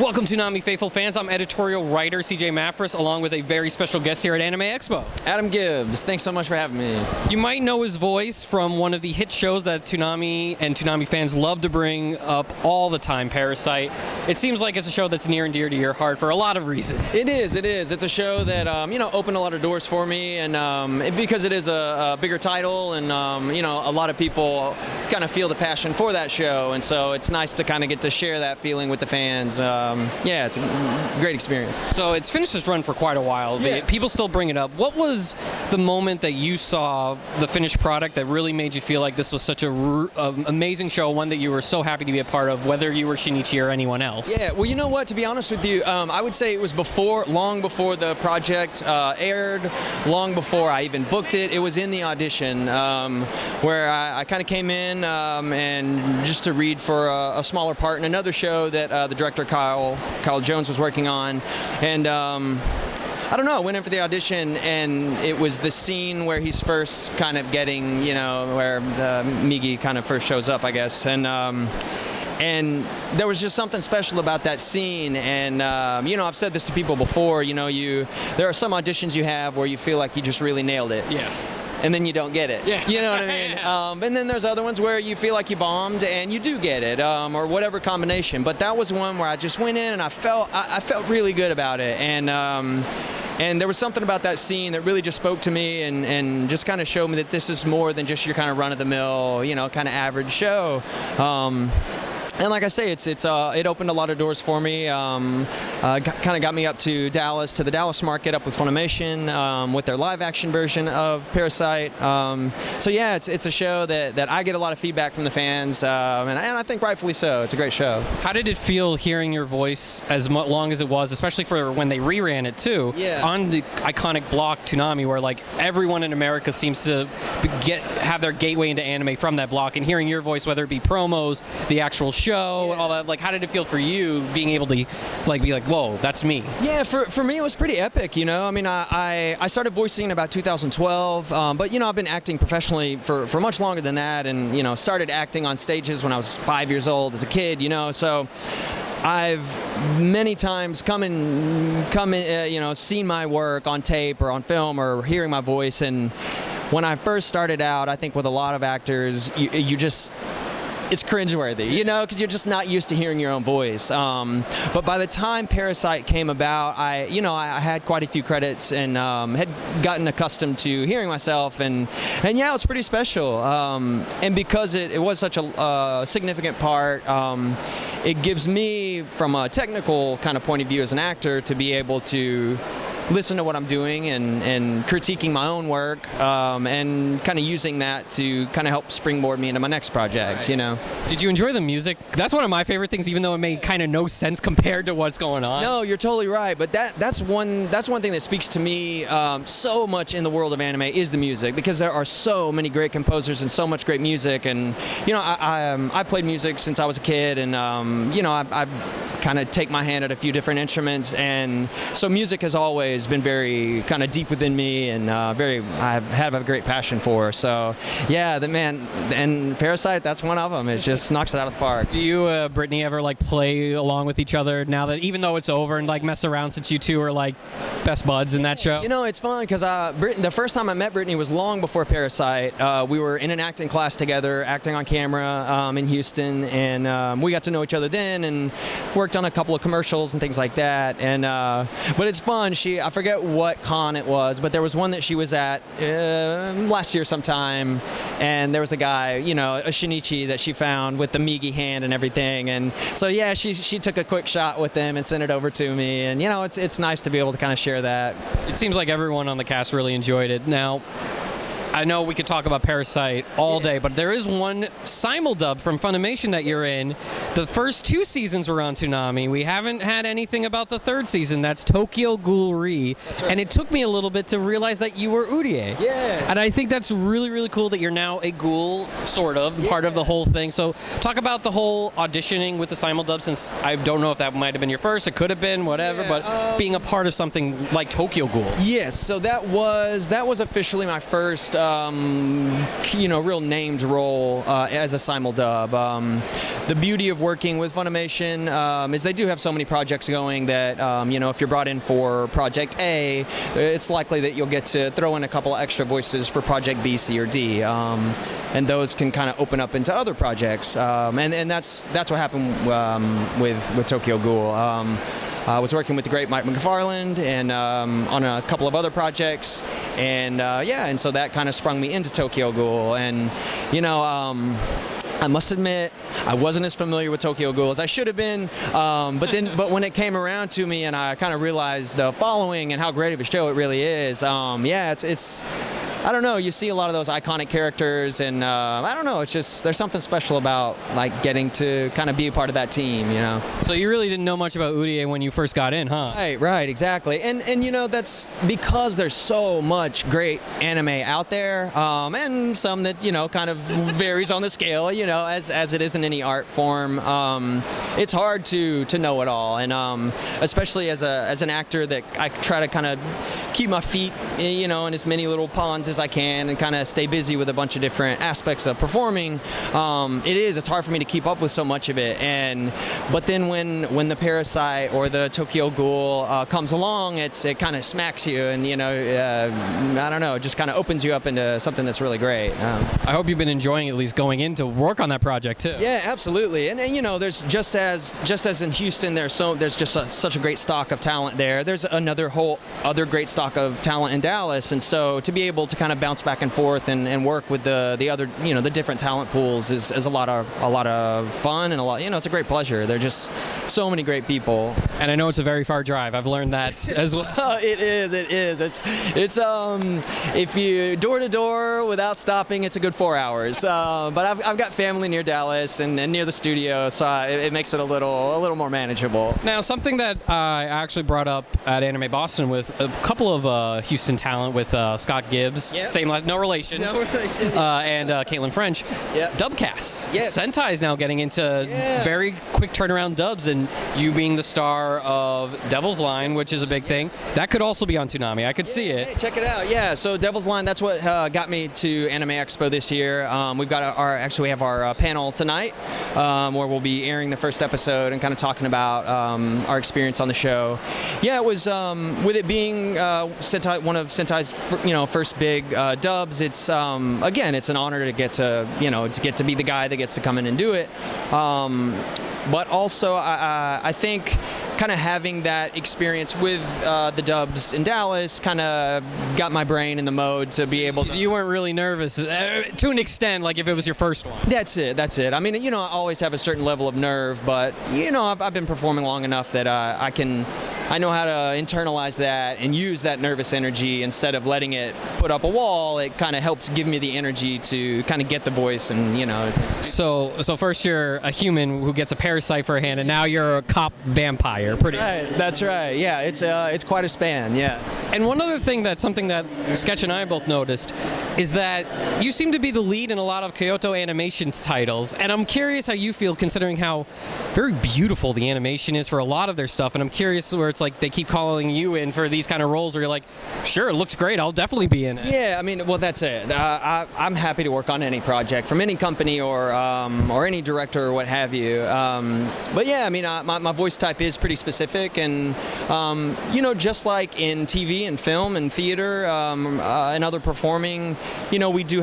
Welcome to Toonami Faithful fans. I'm editorial writer CJ Maffris, along with a very special guest here at Anime Expo. Adam Gibbs, thanks so much for having me. You might know his voice from one of the hit shows that Toonami and Toonami fans love to bring up all the time, Parasyte. It seems like it's a show that's near and dear to your heart for a lot of reasons. It is. It's a show that opened a lot of doors for me, and because it is a bigger title, and a lot of people kind of feel the passion for that show, and so it's nice to kind of get to share that feeling with the fans. Yeah, it's a great experience. So it's finished its run for quite a while. Yeah. People still bring it up. What was the moment that you saw the finished product that really made you feel like this was such a amazing show, one that you were so happy to be a part of, whether you were Shinichi or anyone else? Yeah, well, you know what? To be honest with you, I would say it was long before the project aired, long before I even booked it. It was in the audition where I kind of came in and just to read for a smaller part in another show that the director Kyle Jones was working on, and I don't know, I went in for the audition, and it was the scene where he's first kind of getting, where Migi kind of first shows up, I guess, and there was just something special about that scene, and I've said this to people before, there are some auditions you have where you feel like you just really nailed it. Yeah. And then you don't get it. Yeah. You know what I mean? Yeah. And then there's other ones where you feel like you bombed and you do get it, or whatever combination. But that was one where I just went in and I felt really good about it. And there was something about that scene that really just spoke to me and just kind of showed me that this is more than just your kind of run-of-the-mill, kind of average show. And like I say, it opened a lot of doors for me. Kind of got me up to Dallas, to the Dallas market, up with Funimation with their live-action version of Parasyte. So yeah, it's a show that I get a lot of feedback from the fans, and I think rightfully so. It's a great show. How did it feel hearing your voice as long as it was, especially for when they reran it too, on the iconic block Toonami, where like everyone in America seems to have their gateway into anime from that block, and hearing your voice, whether it be promos, the actual show, and all that, like how did it feel for you being able to be like, whoa, that's me? Yeah, for me it was pretty epic, I mean, I started voicing in about 2012, but I've been acting professionally for much longer than that, and started acting on stages when I was 5 years old as a kid, so I've many times come in, seen my work on tape or on film or hearing my voice, and when I first started out, I think with a lot of actors, it's cringeworthy, because you're just not used to hearing your own voice. But by the time Parasyte came about, I had quite a few credits and had gotten accustomed to hearing myself, and yeah, it was pretty special. And because it was such a significant part, it gives me, from a technical kind of point of view as an actor, to be able to listen to what I'm doing and critiquing my own work, and kind of using that to kind of help springboard me into my next project, Did you enjoy the music? That's one of my favorite things, even though it made kind of no sense compared to what's going on. No, you're totally right, but that's one thing that speaks to me so much in the world of anime is the music, because there are so many great composers and so much great music, and I played music since I was a kid, and I kind of take my hand at a few different instruments, and so music has always been very kind of deep within me, and I have a great passion for. So yeah, and Parasyte, that's one of them. It just knocks it out of the park. Do you, Brittany, ever play along with each other now that, even though it's over, and mess around, since you two are best buds in that show? It's fun because the first time I met Brittany was long before Parasyte. We were in an acting class together, acting on camera in Houston, and we got to know each other then, and worked on a couple of commercials and things like that. And but it's fun. I forget what con it was, but there was one that she was at last year sometime, and there was a guy, a Shinichi that she found with the Migi hand and everything, and so yeah, she took a quick shot with them and sent it over to me, and it's nice to be able to kind of share that. It seems like everyone on the cast really enjoyed it. Now, I know we could talk about Parasyte all day, but there is one Simuldub from Funimation that you're in. The first 2 seasons were on Toonami. We haven't had anything about the 3rd season. That's Tokyo Ghoul Re. That's right. And it took me a little bit to realize that you were Urie. Yeah. And I think that's really, really cool that you're now a ghoul, sort of, part of the whole thing. So talk about the whole auditioning with the Simuldub, since I don't know if that might have been your first, it could have been, whatever, but being a part of something like Tokyo Ghoul. Yes, so that was officially my first real named role as a Simuldub. The beauty of working with Funimation is they do have so many projects going that, if you're brought in for Project A, it's likely that you'll get to throw in a couple of extra voices for Project B, C, or D. And those can kind of open up into other projects. And that's what happened with Tokyo Ghoul. I was working with the great Mike McFarland and on a couple of other projects, and and so that kind of sprung me into Tokyo Ghoul. And I must admit, I wasn't as familiar with Tokyo Ghoul as I should have been, but when it came around to me and I kind of realized the following and how great of a show it really is, it's I don't know, you see a lot of those iconic characters, and I don't know, it's just, there's something special about like getting to kind of be a part of that team, So you really didn't know much about Urie when you first got in, huh? Right, exactly. And that's because there's so much great anime out there, and some that, kind of varies on the scale, as it is in any art form. It's hard to know it all, and especially as an actor that I try to kind of keep my feet, in as many little ponds as I can and kind of stay busy with a bunch of different aspects of performing. It's hard for me to keep up with so much of it, but then when the Parasyte or the Tokyo Ghoul comes along, it kind of smacks you, and I don't know, it just kind of opens you up into something that's really great. I hope you've been enjoying at least going in to work on that project too. Yeah, absolutely. And there's just as in Houston, there's just such a great stock of talent there. There's another whole other great stock of talent in Dallas, and so to be able to kind of bounce back and forth and work with the other, the different talent pools is a lot of fun, and it's a great pleasure. They're just so many great people. And I know it's a very far drive. I've learned that as well. It is. It's if you door to door without stopping, it's a good 4 hours. But I've got family near Dallas and near the studio, so it makes it a little more manageable. Now, something that I actually brought up at Anime Boston with a couple of Houston talent with Scott Gibbs, yep. Same last, no relation, and Caitlin French. Yep. DubCasts. Yes. Sentai is now getting into very quick turnaround dubs, and you being the star of Devil's Line, which is a big thing, that could also be on Toonami. I could see it. Hey, check it out. Yeah, so Devil's Line, that's what got me to Anime Expo this year. We have our panel tonight, where we'll be airing the first episode and kind of talking about our experience on the show. Yeah, it was with it being Sentai, one of Sentai's first big dubs. It's again, it's an honor to get to be the guy that gets to come in and do it. But also, I think kind of having that experience with the dubs in Dallas kind of got my brain in the mode to be able to... You weren't really nervous, to an extent, like if it was your first one. That's it. I mean, I always have a certain level of nerve, but, I've been performing long enough that I know how to internalize that and use that nervous energy instead of letting it put up a wall. It kind of helps give me the energy to kind of get the voice and, So first you're a human who gets a parasite for a hand, and now you're a cop vampire. Pretty. Right, that's right. Yeah, it's quite a span. Yeah. And one other thing something that Sketch and I both noticed is that you seem to be the lead in a lot of Kyoto Animation's titles, and I'm curious how you feel considering how very beautiful the animation is for a lot of their stuff. And I'm curious where it's like they keep calling you in for these kind of roles where you're like, sure, it looks great, I'll definitely be in it. Yeah, I mean, well, that's it. I'm happy to work on any project from any company or any director or what have you. But yeah, I mean, my voice type is pretty specific, and just like in TV and film and theater and other performing, we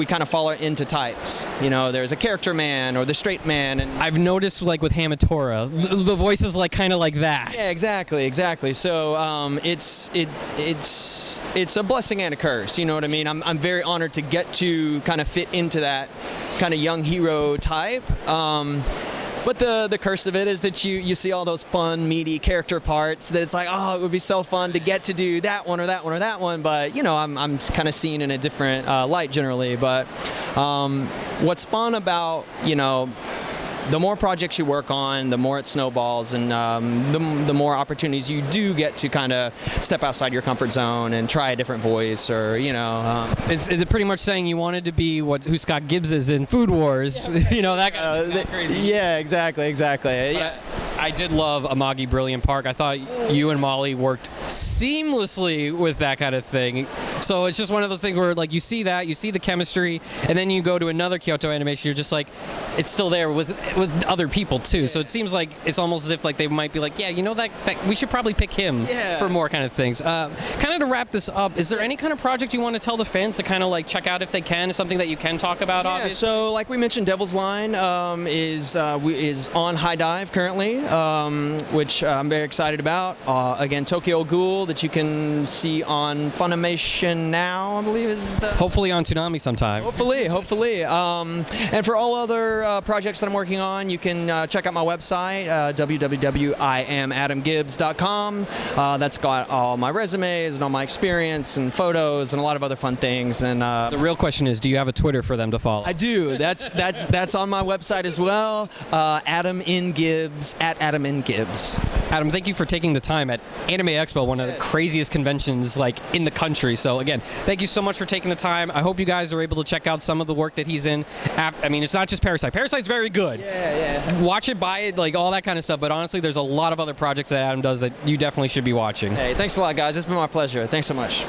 kind of fall into types. There's a character man or the straight man, and I've noticed like with Hamatora, the voice is like kind of like that. Yeah, exactly. So it's a blessing and a curse. You know what I mean? I'm very honored to get to kind of fit into that kind of young hero type. But the curse of it is that you see all those fun, meaty character parts that it's like, oh, it would be so fun to get to do that one or that one or that one. But, I'm kind of seen in a different light generally. But what's fun about, the more projects you work on, the more it snowballs, and the more opportunities you do get to kind of step outside your comfort zone and try a different voice, or Is it pretty much saying you wanted to be who Scott Gibbs is in Food Wars? Yeah. That kind crazy. Yeah, exactly. Yeah. I did love Amagi Brilliant Park. I thought you and Molly worked seamlessly with that kind of thing. So it's just one of those things where, like, you see that, you see the chemistry, and then you go to another Kyoto Animation, you're just like, it's still there with other people too. So it seems like it's almost as if like they might be like, yeah, you know, that we should probably pick him for more kind of things. Kind of to wrap this up, is there any kind of project you want to tell the fans to kind of like check out if they can? Something that you can talk about, obviously? So like we mentioned, Devil's Line is on High Dive currently, which I'm very excited about. Again, Tokyo Ghoul that you can see on Funimation now, I believe is the... Hopefully on Toonami sometime. Hopefully. And for all other projects that I'm working on, you can check out my website, www.iamadamgibbs.com. That's got all my resumes and all my experience and photos and a lot of other fun things. And the real question is, do you have a Twitter for them to follow? I do. That's on my website as well. Adam N. Gibbs, at Adam N. Gibbs. Adam, thank you for taking the time at Anime Expo, one of the craziest conventions like in the country. So again, thank you so much for taking the time. I hope you guys are able to check out some of the work that he's in. I mean, it's not just Parasyte. Parasyte's very good. Yeah. Watch it, buy it, like all that kind of stuff. But honestly, there's a lot of other projects that Adam does that you definitely should be watching. Hey, thanks a lot, guys. It's been my pleasure. Thanks so much.